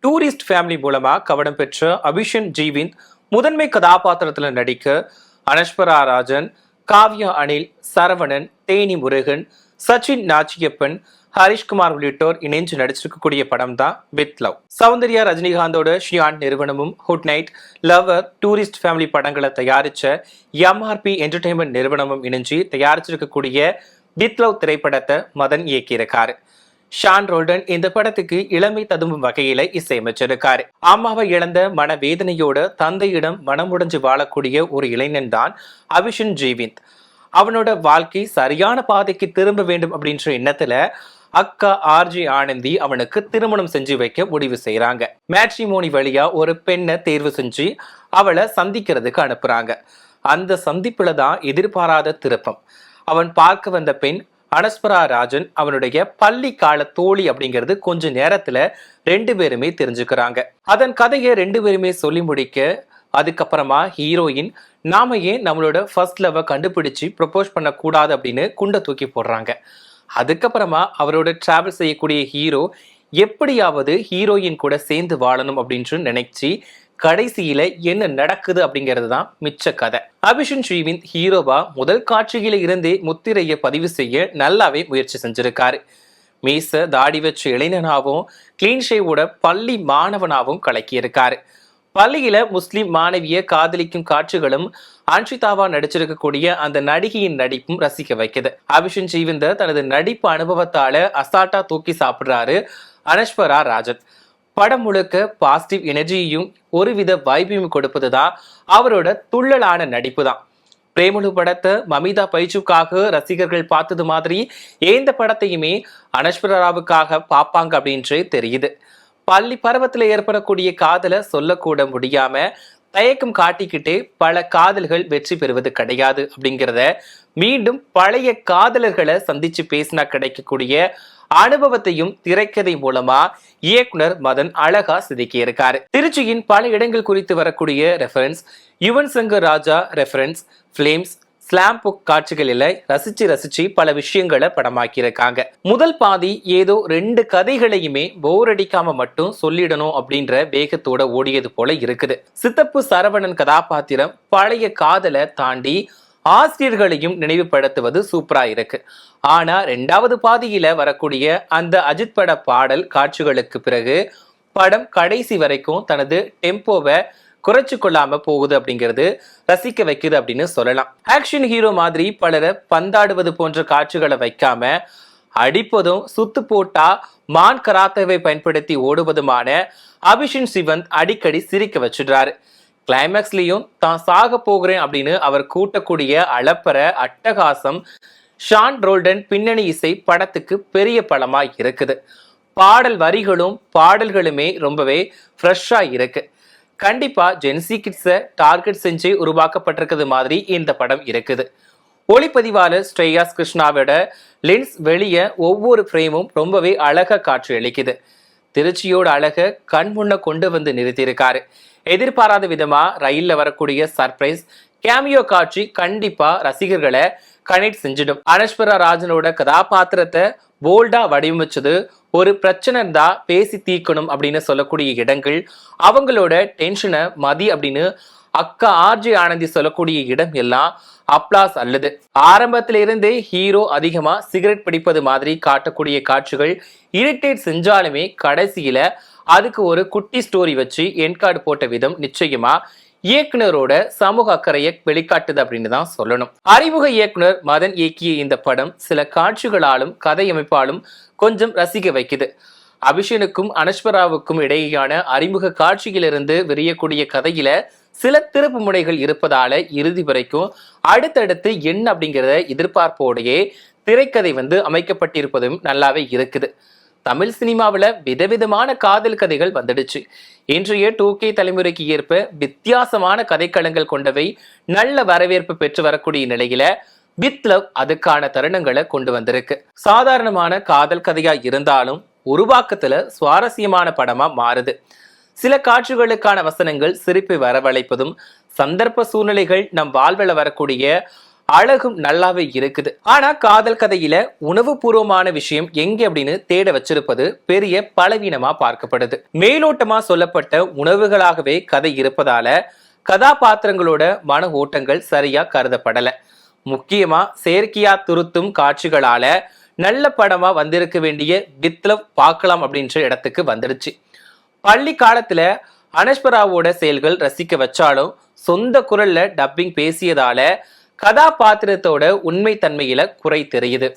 Tourist family மூலமா கவனம் பெற்ற அபிஷன் ஜீவிந்த் முதன்மை கதாபாத்திரத்தில் நடிக்க அனஸ்வரா ராஜன், காவ்யா அனில், சரவணன், தேனி முருகன், சச்சின் நாச்சியப்பன், ஹரிஷ்குமார் உள்ளிட்டோர் இணைஞ்சு நடிச்சிருக்கக்கூடிய படம் தான் வித் லவ். சௌந்தர்யா ரஜினிகாந்தோட ஷியான் நிறுவனமும் good night, lover, tourist family படங்களை தயாரிச்ச எம்ஆர்பி என்டர்டைன்மெண்ட் நிறுவனமும் இணைஞ்சு தயாரிச்சிருக்கக்கூடிய வித் லவ் திரைப்படத்தை மதன் இயக்கியிருக்காரு. ஷான் ரோல்டன் இந்த படத்துக்கு இளமை ததும்பும் வகையில இசையமைச்சிருக்காரு. அம்மாவை இழந்த மனவேதனையோட தந்தையிடம் மனமுடைஞ்சு வாழக்கூடிய ஒரு இளைஞன் தான் அபிஷன் ஜீவிந்த். அவனோட வாழ்க்கை சரியான பாதைக்கு திரும்ப வேண்டும் அப்படின்ற எண்ணத்துல அக்கா ஆர்ஜி ஆனந்தி அவனுக்கு திருமணம் செஞ்சு வைக்க முடிவு செய்யறாங்க. மேட்ரிமோனி வழியா ஒரு பெண்ணை தேர்வு செஞ்சு அவளை சந்திக்கிறதுக்கு அனுப்புறாங்க. அந்த சந்திப்புல தான் எதிர்பாராத திருப்பம். அவன் பார்க்க வந்த பெண் அனஸ்வரா ராஜன், அவனுடைய பள்ளி கால தோழி அப்படிங்கிறது கொஞ்ச நேரத்துல ரெண்டு பேருமே தெரிஞ்சுக்கிறாங்க. அதன் கதையை ரெண்டு பேருமே சொல்லி முடிக்க அதுக்கப்புறமா ஹீரோயின் நாம ஏன் நம்மளோட ஃபர்ஸ்ட் லவ் கண்டுபிடிச்சு ப்ரொபோஸ் பண்ண கூடாது அப்படின்னு குண்டை தூக்கி போடுறாங்க. அதுக்கப்புறமா அவரோட டிராவல் செய்யக்கூடிய ஹீரோ எப்படியாவது ஹீரோயின் கூட சேர்ந்து வாழணும் அப்படின்னு நினைச்சு கடைசியில என்ன நடக்குது அப்படிங்கிறது தான் மிச்ச கதை. அபிஷன் ஸ்ரீவிந்த் ஹீரோவா முதல் காட்சியில இருந்தே முத்திரையை பதிவு செய்ய நல்லாவே முயற்சி செஞ்சிருக்காரு. மீச தாடி வச்ச இளைஞனாவும் கிளீன் ஷேவோட பள்ளி மாணவனாவும் கலக்கியிருக்காரு. பள்ளியில முஸ்லிம் மாணவிய காதலிக்கும் காட்சிகளும் அன்ஷிதாவா நடிச்சிருக்கக்கூடிய அந்த நடிகையின் நடிப்பும் ரசிக்க வைக்குது. அபிஷன் ஸ்ரீவிந்த தனது நடிப்பு அனுபவத்தால அசால்ட்டா தூக்கி சாப்பிடுறாரு அனஸ்வரா ராஜன். படம் முழுக்க பாசிட்டிவ் எனர்ஜியையும் ஒருவித வைபையும் கொடுப்பதுதான் அவரோட துள்ளலான நடிப்பு தான். பிரேமலு படத்தை மமிதா பைஜுக்காக ரசிகர்கள் பார்த்தது மாதிரி எந்த படத்தையுமே அனஸ்வராவுக்காக பார்ப்பாங்க அப்படின்றே தெரியுது. பள்ளி பருவத்துல ஏற்படக்கூடிய காதலை சொல்லக்கூட முடியாம தயக்கம் காட்டிக்கிட்டே பல காதல்கள் வெற்றி பெறுவது கிடையாது அப்படிங்கிறத மீண்டும் பழைய காதலர்களை சந்திச்சு பேசினா கிடைக்கக்கூடிய அனுபவத்தையும் திரைக்கதை மூலமா இயக்குனர் மதன் அழகா செதுக்கி இருக்காரு. திருச்சியின் பல இடங்கள் குறித்து வரக்கூடிய reference, Yuvan Shankar Raja reference, blames, slam book காட்சிகளில ரசிச்சு பல விஷயங்களை படமாக்கி இருக்காங்க. முதல் பாதி ஏதோ ரெண்டு கதைகளையுமே போர் அடிக்காம மட்டும் சொல்லிடணும் அப்படின்ற வேகத்தோட ஓடியது போல இருக்குது. சித்தப்பு சரவணன் கதாபாத்திரம் பழைய காதலை தாண்டி ஆசிரியர்களையும் நினைவுபடுத்துவது சூப்பரா இருக்கு. ஆனா ரெண்டாவது பாதியில வரக்கூடிய அந்த அஜித் பட பாடல் காட்சிகளுக்கு பிறகு படம் கடைசி வரைக்கும் தனது டெம்போவை குறைச்சு கொள்ளாம போகுது அப்படிங்கிறது ரசிக்க வைக்குது அப்படின்னு சொல்லலாம். ஆக்ஷன் ஹீரோ மாதிரி பலரை பந்தாடுவது போன்ற காட்சிகளை வைக்காம அடிப்பதும் சுத்து போட்டா மான் கராத்தேவை பயன்படுத்தி ஓடுவதுமான அபிஷன் சிவந்த் அடிக்கடி சிரிக்க வச்சிடுறாரு. கிளைமேக்ஸ்லயும் தான் சாக போகிறேன் அப்படின்னு அவர் கூட்டக்கூடிய அளப்பற அட்டகாசம், ஷான் ரோல்டன் பின்னணி இசை படத்துக்கு பெரிய பலமா இருக்குது. பாடல் வரிகளும் பாடல்களுமே ரொம்பவே ஃப்ரெஷ்ஷா இருக்கு. கண்டிப்பா ஜென்சி கிட்ஸை டார்கெட் செஞ்சு உருவாக்கப்பட்டிருக்கிறது மாதிரி இந்த படம் இருக்குது. ஒளிப்பதிவாளர் ஸ்ரேயாஸ் கிருஷ்ணாவோட லென்ஸ் வெளியே ஒவ்வொரு ஃப்ரேமும் ரொம்பவே அழகா காட்சி அளிக்குது. திருச்சியோட அழக கண் முன்ன கொண்டு வந்து நிறுத்தியிருக்காரு. எதிர்பாராத விதமா ரயில்ல வரக்கூடிய சர்ப்ரைஸ் கேமியோ காட்சி கண்டிப்பா ரசிகர்களை கனெக்ட் செஞ்சிடும். அனஸ்வரா ராஜனோட கதாபாத்திரத்தை போல்டா வடிவமைச்சது ஒரு பிரச்சனை தான் பேசி தீர்க்கணும் அப்படின்னு சொல்லக்கூடிய இடங்கள், அவங்களோட டென்ஷனை மதி அப்படின்னு அக்கா ஆர்ஜி ஆனந்தி சொல்லக்கூடிய இடம் எல்லாம் அப்ளாஸ் அல்லது. ஆரம்பத்தில இருந்தே ஹீரோ அதிகமா சிகரெட் பிடிப்பது மாதிரி காட்டக்கூடிய காட்சிகள் இரிட்டேட் செஞ்சாலுமே கடைசியில அதுக்கு ஒரு குட்டி ஸ்டோரி வச்சு என்கார்டு போட்ட விதம் நிச்சயமா இயக்குனரோட சமூக அக்கறையை வெளிக்காட்டுது அப்படின்னு தான் சொல்லணும். அறிமுக இயக்குனர் மதன் இயக்கிய இந்த படம் சில காட்சிகளாலும் கதையமைப்பாலும் கொஞ்சம் ரசிக்க வைக்குது. அபிஷனுக்கும் அனஸ்வராவுக்கும் இடையேயான அறிமுக காட்சியிலிருந்து விரியக்கூடிய கதையில சில திருப்பு முனைகள் இருப்பதால இறுதி வரைக்கும் அடுத்தடுத்து என்ன அப்படிங்கிறத எதிர்பார்ப்போடையே திரைக்கதை அமைக்கப்பட்டிருப்பதும் நல்லாவே இருக்குது. தமிழ் சினிமாவில் விதவிதமான காதல் கதைகள் வந்துடுச்சு. இன்றைய 2K தலைமுறைக்கு ஏற்ப வித்தியாசமான கதைக்களங்கள் கொண்டவை நல்ல வரவேற்பு பெற்று வரக்கூடிய நிலையில வித் லவ் அதுக்கான தருணங்களை கொண்டு வந்திருக்கு. சாதாரணமான காதல் கதையா இருந்தாலும் உருவாக்கத்துல சுவாரஸ்யமான படமா மாறுது. சில காட்சிகளுக்கான வசனங்கள் சிரிப்பை வரவழைப்பதும், சந்தர்ப்ப சூழ்நிலைகள் நம் வாழ்வில் வரக்கூடிய அழகும் நல்லாவே இருக்குது. ஆனா காதல் கதையில உணவுபூர்வமான விஷயம் எங்க அப்படின்னு தேட வச்சிருப்பது பெரிய பலவீனமா பார்க்கப்படுது. மேலோட்டமா சொல்லப்பட்ட உணவுகளாகவே கதை இருப்பதால கதாபாத்திரங்களோட மன ஓட்டங்கள் சரியா கருதப்படல. முக்கியமா செயற்கையா துருத்தும் காட்சிகளால நல்ல படமா வந்திருக்க வேண்டிய வித்லவ் பார்க்கலாம் அப்படின்ற இடத்துக்கு வந்துடுச்சு. பள்ளி காலத்துல அனஸ்வராவோட செயல்கள் ரசிக்க வச்சாலும் சொந்த குரல்ல டப்பிங் பேசியதால கதாபாத்திரத்தோட உண்மை தன்மையில குறை தெரியுது.